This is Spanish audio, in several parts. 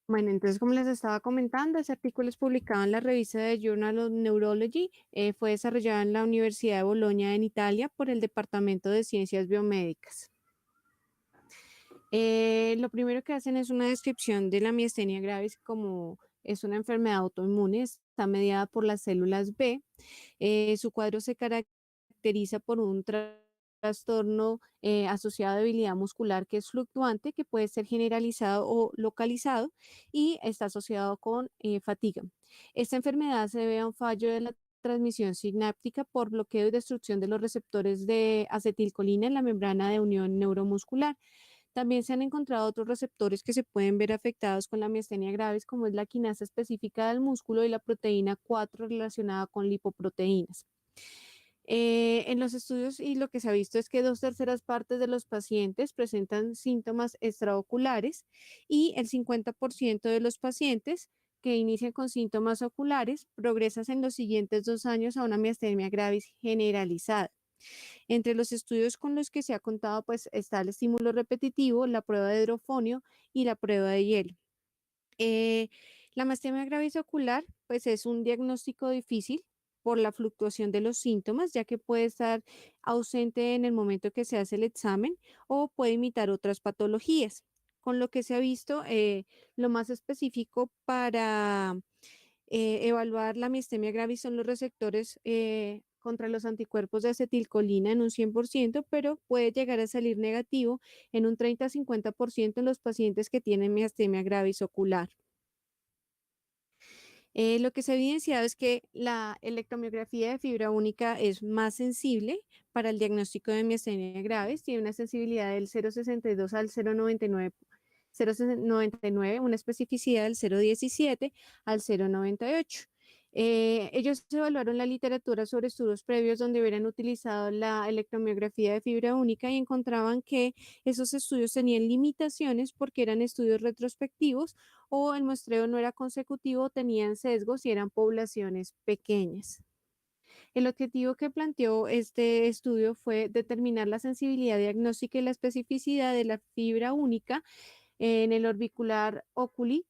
Bueno, entonces, como les estaba comentando, ese artículo es publicado en la revista de Journal of Neurology, fue desarrollado en la Universidad de Bolonia en Italia por el Departamento de Ciencias Biomédicas. Lo primero que hacen es una descripción de la miastenia gravis como es una enfermedad autoinmune, está mediada por las células B. Su cuadro se caracteriza por un trastorno asociado a debilidad muscular que es fluctuante, que puede ser generalizado o localizado y está asociado con fatiga. Esta enfermedad se debe a un fallo de la transmisión sináptica por bloqueo y destrucción de los receptores de acetilcolina en la membrana de unión neuromuscular. También se han encontrado otros receptores que se pueden ver afectados con la miastenia gravis, como es la quinasa específica del músculo y la proteína 4 relacionada con lipoproteínas. En los estudios y lo que se ha visto es que dos terceras partes de los pacientes presentan síntomas extraoculares y el 50% de los pacientes que inician con síntomas oculares progresan en los siguientes 2 años a una miastenia gravis generalizada. Entre los estudios con los que se ha contado, pues está el estímulo repetitivo, la prueba de hidrofonio y la prueba de hielo. Eh, la mastemia gravis ocular, pues es un diagnóstico difícil por la fluctuación de los síntomas, ya que puede estar ausente en el momento que se hace el examen o puede imitar otras patologías. Con lo que se ha visto, lo más específico para evaluar la miastenia gravis son los receptores contra los anticuerpos de acetilcolina en un 100%, pero puede llegar a salir negativo en un 30 a 50% en los pacientes que tienen miastenia gravis ocular. Lo que se ha evidenciado es que la electromiografía de fibra única es más sensible para el diagnóstico de miastenia gravis, tiene una sensibilidad del 0,62 al 0,99, una especificidad del 0,17 al 0,98. Ellos evaluaron la literatura sobre estudios previos donde hubieran utilizado la electromiografía de fibra única y encontraban que esos estudios tenían limitaciones porque eran estudios retrospectivos o el muestreo no era consecutivo, tenían sesgos y eran poblaciones pequeñas. El objetivo que planteó este estudio fue determinar la sensibilidad diagnóstica y la especificidad de la fibra única en el orbicular oculi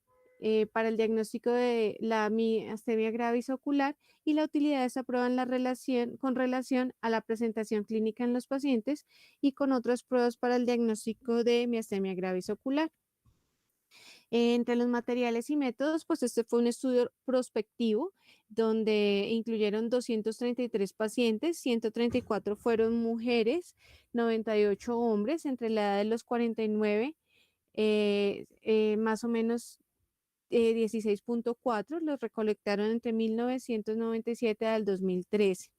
para el diagnóstico de la miastenia gravis ocular y la utilidad de esta prueba en la relación, con relación a la presentación clínica en los pacientes y con otras pruebas para el diagnóstico de miastenia gravis ocular. Entre los materiales y métodos, pues este fue un estudio prospectivo donde incluyeron 233 pacientes, 134 fueron mujeres, 98 hombres entre la edad de los 49, más o menos 16,4, los recolectaron entre 1997 al 2013.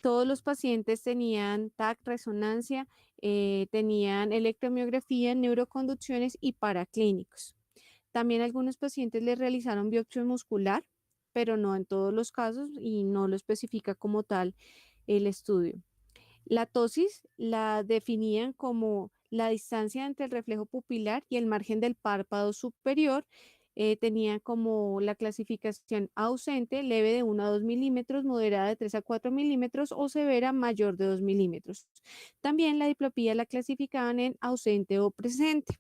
Todos los pacientes tenían TAC, resonancia, tenían electromiografía, neuroconducciones y paraclínicos. También algunos pacientes les realizaron biopsia muscular, pero no en todos los casos y no lo especifica como tal el estudio. La tosis la definían como la distancia entre el reflejo pupilar y el margen del párpado superior. Tenía como la clasificación ausente, leve de 1 a 2 milímetros, moderada de 3 a 4 milímetros o severa mayor de 2 milímetros. También la diplopía la clasificaban en ausente o presente.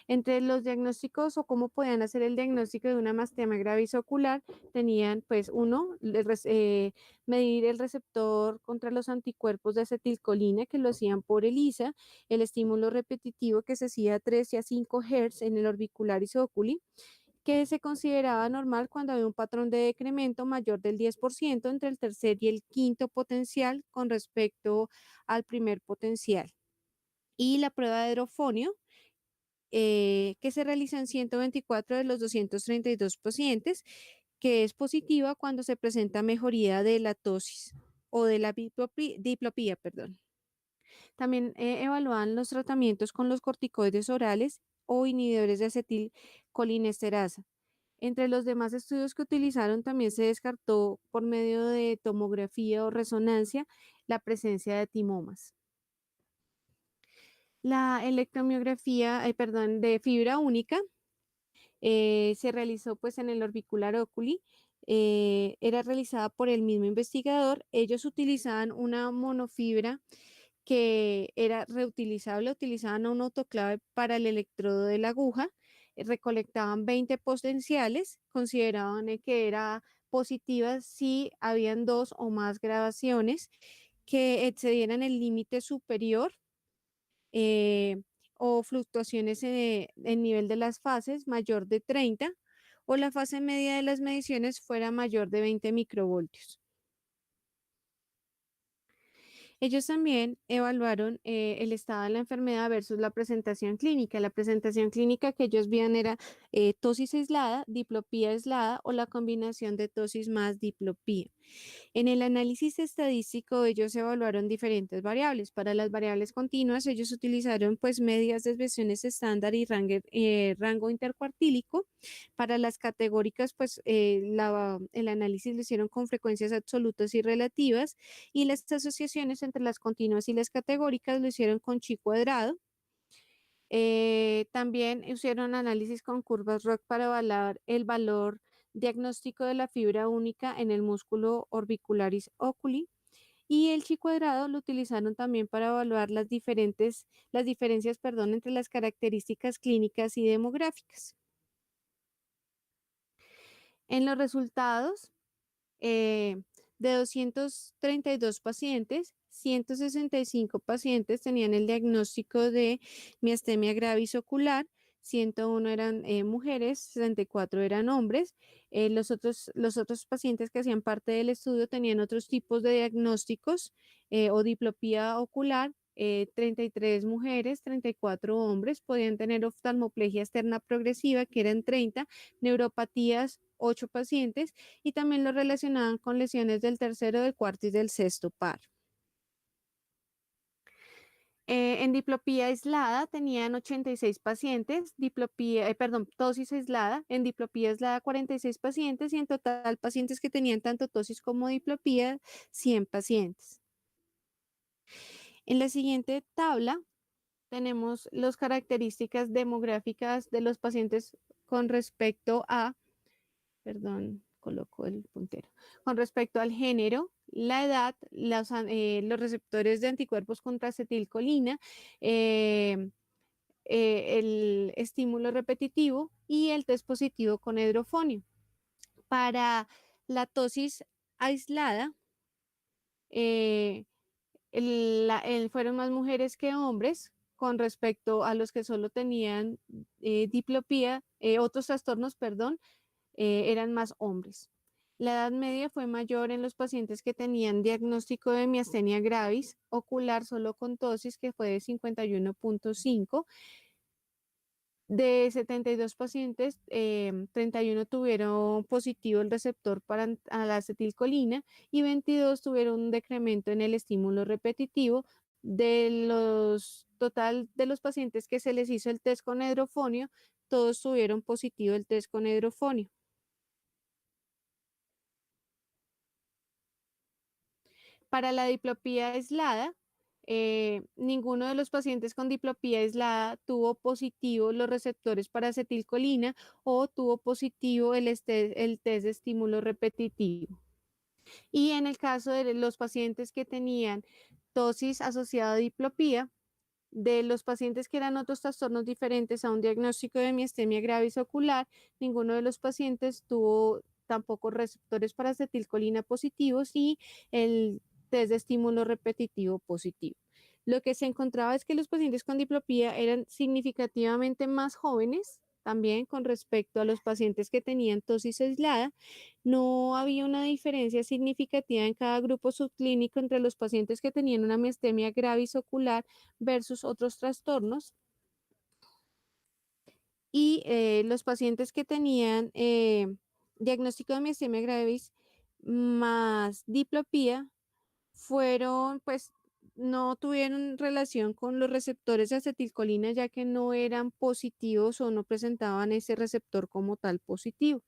Entre los diagnósticos o cómo podían hacer el diagnóstico de una mastema gravis ocular, tenían pues uno, medir el receptor contra los anticuerpos de acetilcolina que lo hacían por ELISA, el estímulo repetitivo que se hacía a 3 y a 5 Hz en el orbicularis oculi, que se consideraba normal cuando había un patrón de decremento mayor del 10% entre el tercer y el quinto potencial con respecto al primer potencial. Y la prueba de hidrofonio, que se realizó en 124 de los 232 pacientes, que es positiva cuando se presenta mejoría de la tosis o de la diplopía, perdón. También evalúan los tratamientos con los corticoides orales o inhibidores de acetilcolinesterasa. Entre los demás estudios que utilizaron también se descartó por medio de tomografía o resonancia la presencia de timomas. La electromiografía, perdón, de fibra única se realizó pues en el orbicular oculi, era realizada por el mismo investigador. Ellos utilizaban una monofibra que era reutilizable, utilizaban un autoclave para el electrodo de la aguja. recolectaban 20 potenciales, consideraban que era positivas si habían dos o más grabaciones que excedieran el límite superior, eh, o fluctuaciones en el nivel de las fases mayor de 30, o la fase media de las mediciones fuera mayor de 20 microvoltios. Ellos también evaluaron el estado de la enfermedad versus la presentación clínica. La presentación clínica que ellos veían era tosis aislada, diplopía aislada o la combinación de tosis más diplopía. En el análisis estadístico, ellos evaluaron diferentes variables. Para las variables continuas, ellos utilizaron pues medias de desviaciones estándar y rango intercuartílico. Para las categóricas, pues el análisis lo hicieron con frecuencias absolutas y relativas, y las asociaciones entre las continuas y las categóricas lo hicieron con chi cuadrado. También hicieron análisis con curvas ROC para evaluar el valor diagnóstico de la fibra única en el músculo orbicularis oculi, y el chi cuadrado lo utilizaron también para evaluar las diferencias, perdón, entre las características clínicas y demográficas. En los resultados, eh, de 232 pacientes, 165 pacientes tenían el diagnóstico de miastenia gravis ocular, 101 eran mujeres, 64 eran hombres. Los otros pacientes que hacían parte del estudio tenían otros tipos de diagnósticos o diplopía ocular. 33 mujeres, 34 hombres, podían tener oftalmoplegia externa progresiva, que eran 30, neuropatías, 8 pacientes, y también lo relacionaban con lesiones del tercero, del cuarto y del sexto par. En diplopía aislada tenían 86 pacientes, tosis aislada, en diplopía aislada 46 pacientes, y en total pacientes que tenían tanto tosis como diplopía, 100 pacientes. En la siguiente tabla tenemos las características demográficas de los pacientes con respecto a, perdón, coloco el puntero, con respecto al género, la edad, los receptores de anticuerpos contra acetilcolina, eh, el estímulo repetitivo y el test positivo con hidrofonio. Para la tosis aislada, eh, fueron más mujeres que hombres con respecto a los que solo tenían diplopía, otros trastornos, perdón, eran más hombres. La edad media fue mayor en los pacientes que tenían diagnóstico de miastenia gravis ocular solo con tosis, que fue de 51.5. De 72 pacientes, 31 tuvieron positivo el receptor para a la acetilcolina y 22 tuvieron un decremento en el estímulo repetitivo. De los total de los pacientes que se les hizo el test con hidrofonio, todos tuvieron positivo el test con hidrofonio. Para la diplopía aislada, ninguno de los pacientes con diplopía aislada tuvo positivo los receptores para acetilcolina o tuvo positivo el test de estímulo repetitivo. Y en el caso de los pacientes que tenían tosis asociada a diplopía, de los pacientes que eran otros trastornos diferentes a un diagnóstico de miastenia gravis ocular, ninguno de los pacientes tuvo tampoco receptores para acetilcolina positivos y el test de estímulo repetitivo positivo. Lo que se encontraba es que los pacientes con diplopía eran significativamente más jóvenes, también con respecto a los pacientes que tenían tosis aislada. No había una diferencia significativa en cada grupo subclínico entre los pacientes que tenían una miastenia gravis ocular versus otros trastornos. Y los pacientes que tenían diagnóstico de miastenia gravis más diplopía pues no tuvieron relación con los receptores de acetilcolina, ya que no eran positivos o no presentaban ese receptor como tal positivo.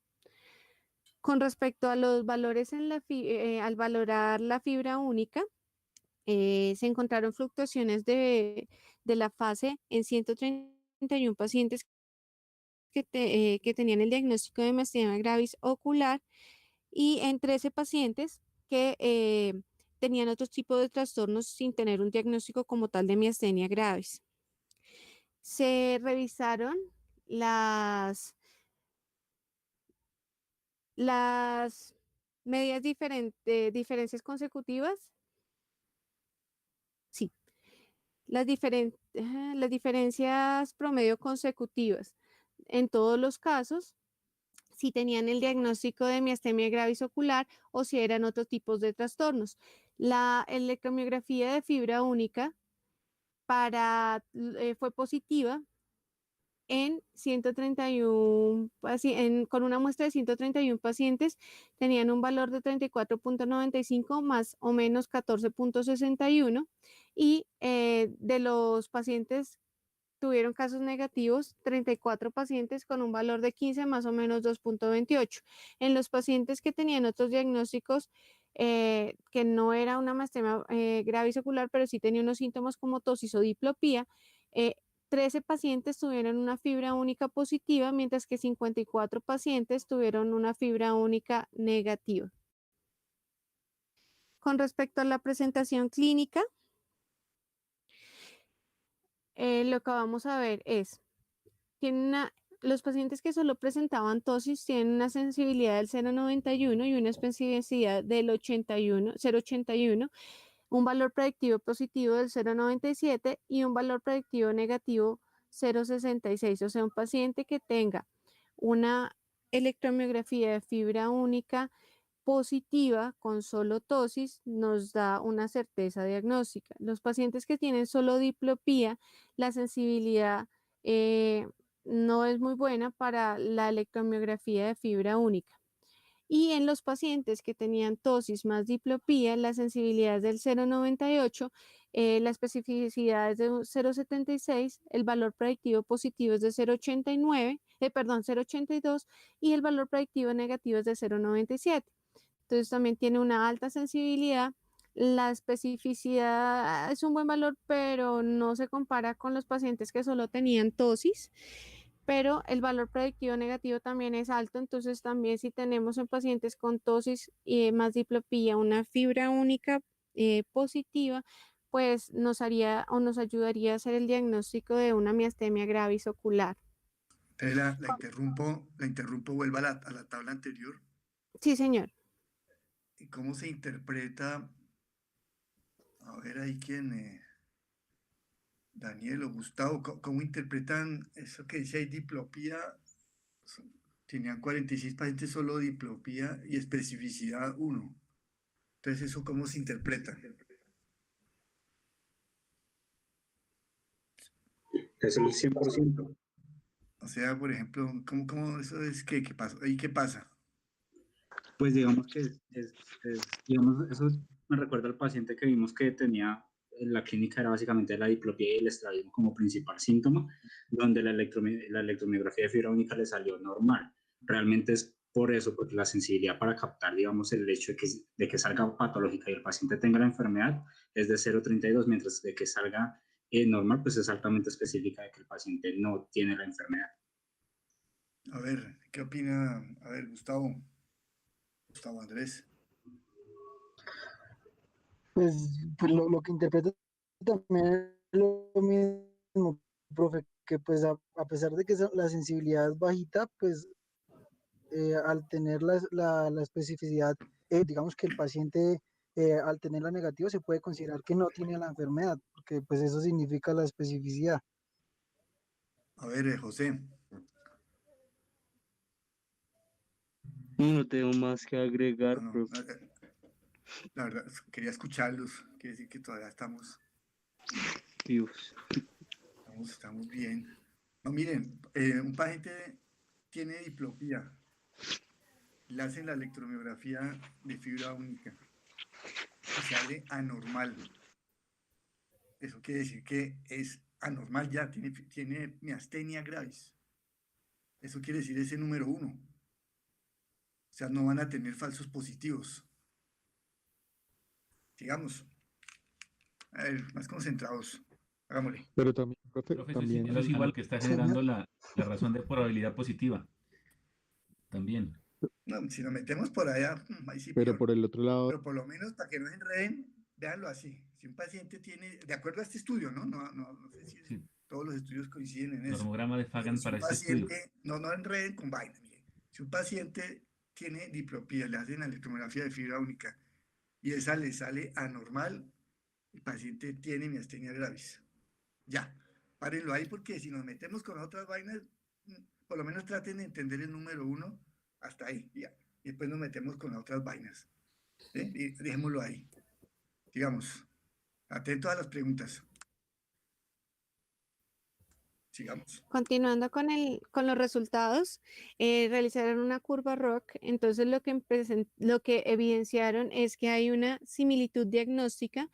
Con respecto a los valores al valorar la fibra única, se encontraron fluctuaciones de la fase en 131 pacientes que tenían el diagnóstico de miastenia gravis ocular, y en 13 pacientes que tenían otros tipos de trastornos sin tener un diagnóstico como tal de miastenia gravis. Se revisaron las, las medias diferencias consecutivas, sí, las diferencias promedio consecutivas. En todos los casos, si tenían el diagnóstico de miastenia gravis ocular o si eran otros tipos de trastornos. La electromiografía de fibra única fue positiva en 131, con una muestra de 131 pacientes, tenían un valor de 34.95 más o menos 14.61 y de los pacientes tuvieron casos negativos, 34 pacientes con un valor de 15 más o menos 2.28. En los pacientes que tenían otros diagnósticos, que no era una mastema gravis ocular, pero sí tenía unos síntomas como tosis o diplopía, 13 pacientes tuvieron una fibra única positiva, mientras que 54 pacientes tuvieron una fibra única negativa. Con respecto a la presentación clínica, lo que vamos a ver es, los pacientes que solo presentaban tosis tienen una sensibilidad del 0,91 y una especificidad del 0,81, un valor predictivo positivo del 0,97 y un valor predictivo negativo 0,66. O sea, un paciente que tenga una electromiografía de fibra única positiva con solo tosis nos da una certeza diagnóstica. Los pacientes que tienen solo diplopía, la sensibilidad no es muy buena para la electromiografía de fibra única. Y en los pacientes que tenían tosis más diplopía, la sensibilidad es del 0,98, la especificidad es de 0,76, el valor predictivo positivo es de 0,82 y el valor predictivo negativo es de 0,97. Entonces también tiene una alta sensibilidad. La especificidad es un buen valor, pero no se compara con los pacientes que solo tenían tosis, pero el valor predictivo negativo también es alto. Entonces también si tenemos en pacientes con tosis y más diplopía una fibra única positiva, pues nos haría o nos ayudaría a hacer el diagnóstico de una miastenia gravis ocular. Entonces la interrumpo, vuelva a la tabla anterior. Sí, señor. ¿Y cómo se interpreta? A ver, ahí quién, Daniel o Gustavo, ¿cómo interpretan eso que dice ahí diplopía? Tenían 46 pacientes solo diplopía y especificidad 1. Entonces, ¿eso cómo se interpreta? Es el 100%. O sea, por ejemplo, ¿cómo eso es qué pasa? ¿Ahí qué pasa? Pues digamos que digamos, eso me recuerda al paciente que vimos que tenía en la clínica, era básicamente la diplopía y el estrabismo como principal síntoma, donde la electromiografía de fibra única le salió normal. Realmente es por eso, porque la sensibilidad para captar, digamos, el hecho de que salga patológica y el paciente tenga la enfermedad es de 0,32, mientras de que salga normal, pues es altamente específica de que el paciente no tiene la enfermedad. A ver, ¿qué opina? A ver, Gustavo Andrés. Pues lo que interpreto también es lo mismo, profe, que pues a pesar de que la sensibilidad es bajita, pues al tener la especificidad, digamos que el paciente al tener la negativa se puede considerar que no tiene la enfermedad, porque pues eso significa la especificidad. A ver, José. No tengo más que agregar, profe. La verdad, quería escucharlos. Quiere decir que todavía estamos Dios. estamos bien. No, miren, un paciente tiene diplopía. Le hacen la electromiografía de fibra única y sale anormal. Eso quiere decir que es anormal ya, tiene miastenia gravis. Eso quiere decir ese número 1. O sea, no van a tener falsos positivos. Sigamos. A ver, más concentrados. Hagámosle. Pero también, profe, Profe, también eso es igual lo que está generando Señor, la razón de probabilidad positiva. También. No, si nos metemos por allá, ahí sí pero peor. por el otro lado, Pero por lo menos para que no se enreden, véanlo así. Si un paciente tiene, de acuerdo a este estudio, ¿no? No sé si es Sí. Todos los estudios coinciden en eso. Normograma de Fagan Si para un este estudio. paciente, no enreden con vaina, mire. Si un paciente tiene diplopía, le hacen electromiografía de fibra única y esa le sale anormal, el paciente tiene miastenia gravis. Ya, párenlo ahí porque si nos metemos con otras vainas, por lo menos traten de entender el número 1 hasta ahí, ya. Y después nos metemos con otras vainas. Y dejémoslo ahí. Sigamos. Atento a las preguntas. Sigamos. Continuando con los resultados, realizaron una curva ROC, entonces lo que evidenciaron es que hay una similitud diagnóstica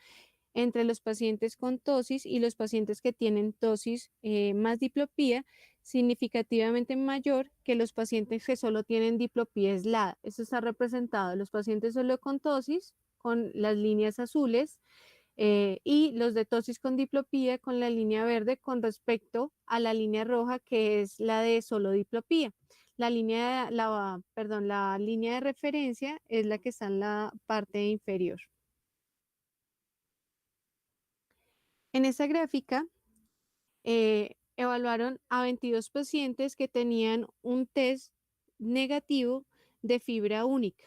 entre los pacientes con tosis y los pacientes que tienen tosis más diplopía, significativamente mayor que los pacientes que solo tienen diplopía aislada. Eso está representado, los pacientes solo con tosis, con las líneas azules, y los de tosis con diplopía con la línea verde con respecto a la línea roja que es la de solo diplopía. La línea de referencia es la que está en la parte inferior. En esta gráfica evaluaron a 22 pacientes que tenían un test negativo de fibra única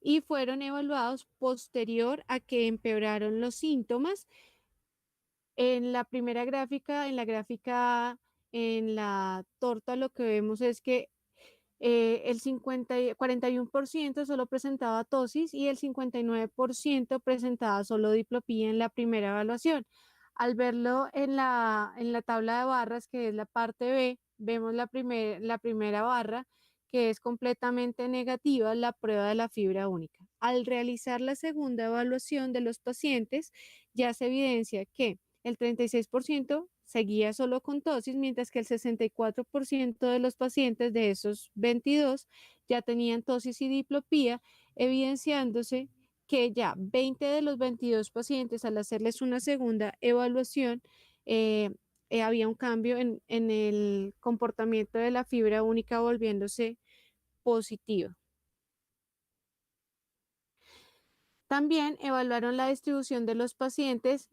y fueron evaluados posterior a que empeoraron los síntomas. En la primera gráfica, en la torta, lo que vemos es que el 41% solo presentaba tosis y el 59% presentaba solo diplopía en la primera evaluación. Al verlo en la tabla de barras, que es la parte B, vemos la primera barra, que es completamente negativa, la prueba de la fibra única. Al realizar la segunda evaluación de los pacientes, ya se evidencia que el 36% seguía solo con tosis, mientras que el 64% de los pacientes de esos 22 ya tenían tosis y diplopía, evidenciándose que ya 20 de los 22 pacientes, al hacerles una segunda evaluación, había un cambio en el comportamiento de la fibra única volviéndose positiva. También evaluaron la distribución de los pacientes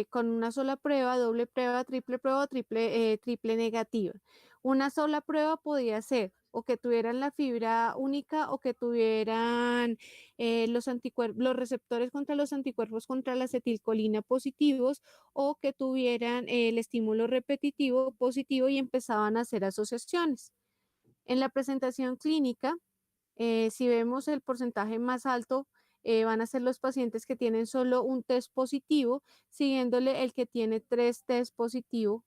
con una sola prueba, doble prueba o triple negativa. Una sola prueba podía ser o que tuvieran la fibra única o que tuvieran los receptores contra los anticuerpos contra la acetilcolina positivos o que tuvieran el estímulo repetitivo positivo y empezaban a hacer asociaciones. En la presentación clínica, si vemos el porcentaje más alto, van a ser los pacientes que tienen solo un test positivo, siguiéndole el que tiene 3 test positivos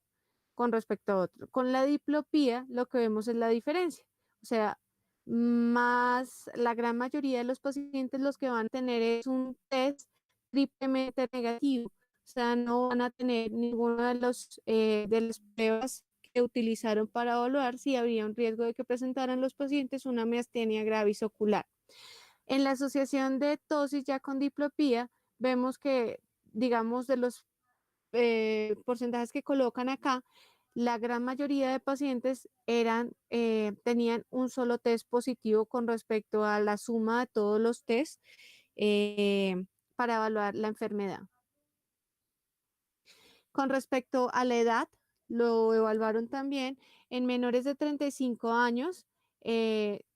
con respecto a otro. Con la diplopía lo que vemos es la diferencia. O sea, la gran mayoría de los pacientes los que van a tener es un test triplemente negativo. O sea, no van a tener ninguno de las pruebas que utilizaron para evaluar si habría un riesgo de que presentaran los pacientes una miastenia gravis ocular. En la asociación de tosis ya con diplopía, vemos que, digamos, de los porcentajes que colocan acá, la gran mayoría de pacientes tenían un solo test positivo con respecto a la suma de todos los tests para evaluar la enfermedad. Con respecto a la edad, lo evaluaron también en menores de 35 años.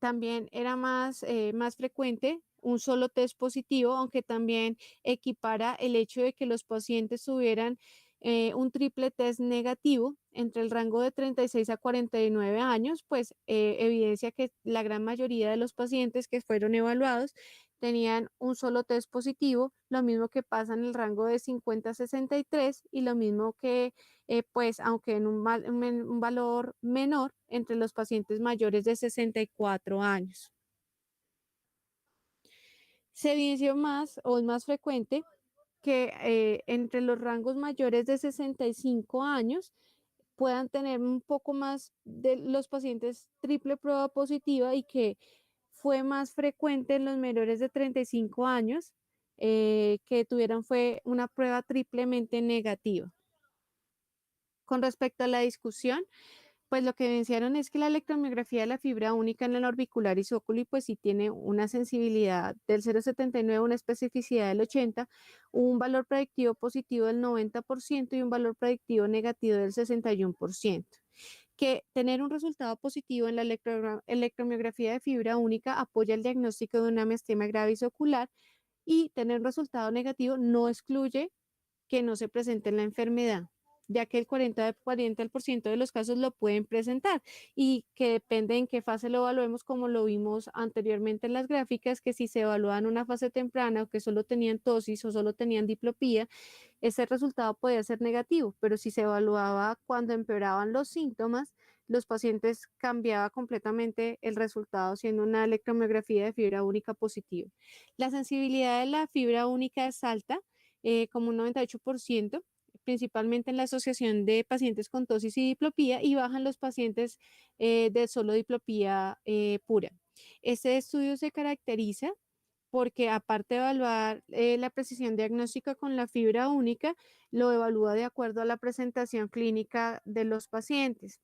También era más frecuente un solo test positivo, aunque también equipara el hecho de que los pacientes tuvieran un triple test negativo entre el rango de 36 a 49 años, pues evidencia que la gran mayoría de los pacientes que fueron evaluados tenían un solo test positivo, lo mismo que pasa en el rango de 50 a 63 y lo mismo que, pues, aunque en un valor menor entre los pacientes mayores de 64 años. Se evidenció más o es más frecuente que entre los rangos mayores de 65 años puedan tener un poco más de los pacientes triple prueba positiva y que fue más frecuente en los menores de 35 años que tuvieron fue una prueba triplemente negativa. Con respecto a la discusión, Pues lo que evidenciaron es que la electromiografía de la fibra única en el orbicular isóculi, pues sí tiene una sensibilidad del 0,79, una especificidad del 80, un valor predictivo positivo del 90% y un valor predictivo negativo del 61%. Que tener un resultado positivo en la electromiografía de fibra única apoya el diagnóstico de una miastenia gravis ocular y tener un resultado negativo no excluye que no se presente la enfermedad, ya que el 40% de los casos lo pueden presentar y que depende en qué fase lo evaluemos, como lo vimos anteriormente en las gráficas, que si se evalúan una fase temprana o que solo tenían tosis o solo tenían diplopía, ese resultado podía ser negativo, pero si se evaluaba cuando empeoraban los síntomas, los pacientes cambiaba completamente el resultado siendo una electromiografía de fibra única positiva. La sensibilidad de la fibra única es alta, como un 98%, principalmente en la asociación de pacientes con tosis y diplopía, y bajan los pacientes de solo diplopía pura. Este estudio se caracteriza porque aparte de evaluar la precisión diagnóstica con la fibra única, lo evalúa de acuerdo a la presentación clínica de los pacientes.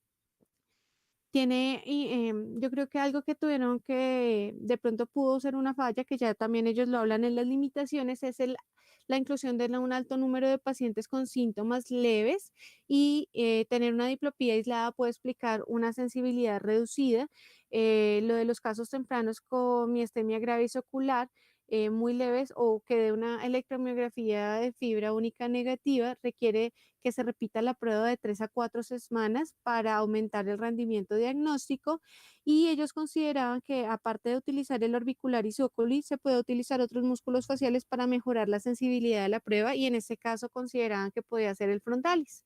Yo creo que algo que tuvieron que de pronto pudo ser una falla, que ya también ellos lo hablan en las limitaciones, es la inclusión de un alto número de pacientes con síntomas leves y tener una diplopía aislada puede explicar una sensibilidad reducida. Lo de los casos tempranos con miastenia gravis ocular muy leves o que de una electromiografía de fibra única negativa requiere que se repita la prueba de 3 a 4 semanas para aumentar el rendimiento diagnóstico, y ellos consideraban que aparte de utilizar el orbicular isóculi, se puede utilizar otros músculos faciales para mejorar la sensibilidad de la prueba, y en este caso consideraban que podía ser el frontalis.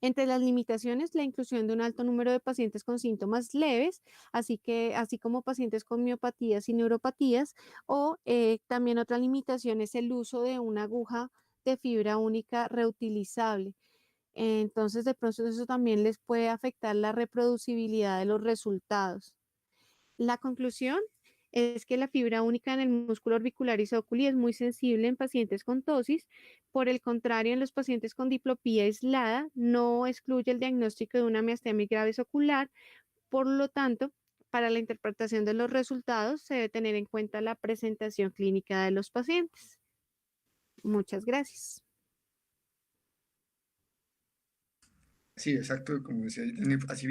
Entre las limitaciones, la inclusión de un alto número de pacientes con síntomas leves, así como pacientes con miopatías y neuropatías, o también otra limitación es el uso de una aguja de fibra única reutilizable. Entonces, de pronto eso también les puede afectar la reproducibilidad de los resultados. La conclusión es que la fibra única en el músculo orbicular isóculi es muy sensible en pacientes con tosis. Por el contrario, en los pacientes con diplopía aislada no excluye el diagnóstico de una miastenia gravis ocular. Por lo tanto, para la interpretación de los resultados se debe tener en cuenta la presentación clínica de los pacientes. Muchas gracias. Sí, exacto, como decía, así